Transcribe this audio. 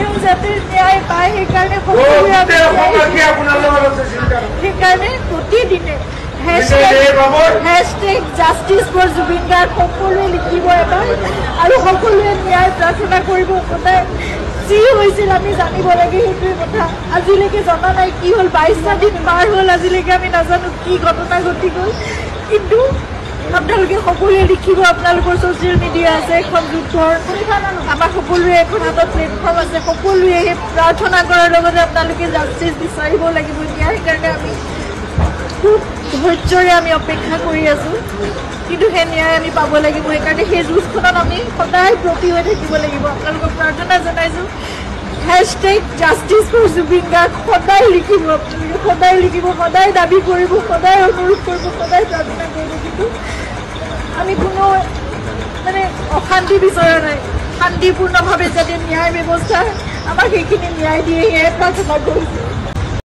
কোনেও যাতে ন্যায় পায় সেইকাৰণে সেইকাৰণে প্ৰতিদিনে হেশটেগ জাষ্টিছ ফৰ জুবিন গাৰ্গ সকলোৱে লিখিব এবাৰ আৰু সকলোৱে ন্যায় প্ৰাৰ্থনা কৰিব। সদায় যি হৈছিল আমি জানিব লাগে, সেইটোৱে কথা। আজিলৈকে জনা নাই কি হ'ল, 22টা দিন পাৰ হ'ল, আজিলৈকে আমি নাজানো কি ঘটনা ঘটি গ'ল। কিন্তু আপোনালোকে সকলোৱে লিখিব, আপোনালোকৰ ছ'চিয়েল মিডিয়া আছে, এখন যুদ্ধৰ আমাৰ সকলোৱে এখন হাতত প্লেটফৰ্ম আছে, সকলোৱে সেই প্ৰাৰ্থনা কৰাৰ লগতে আপোনালোকে জাষ্টিছ বিচাৰিব লাগিব। ন্যায়ৰ কাৰণে আমি খুব ধৈৰ্যৰে আমি অপেক্ষা কৰি আছোঁ, কিন্তু সেই ন্যায় আমি পাব লাগিব। সেইকাৰণে সেই যুঁজখনত আমি সদায় ব্ৰতী হৈ থাকিব লাগিব। আপোনালোকক প্ৰাৰ্থনা জনাইছোঁ, হেশটেগ জাষ্টিছ ফৰ জুবিন গাৰ্গ সদায় লিখিব, আপোনালোকে সদায় লিখিব, সদায় দাবী কৰিব, সদায় অনুৰোধ কৰিব, সদায় প্ৰাৰ্থনা কৰিব। কিন্তু আমি কোনো অশান্তি বিচৰা নাই, শান্তিপূৰ্ণভাৱে যাতে ন্যায় ব্যৱস্থা আমাক সেইখিনি ন্যায় দিয়ে, সেয়াই প্ৰাৰ্থনা কৰিছোঁ।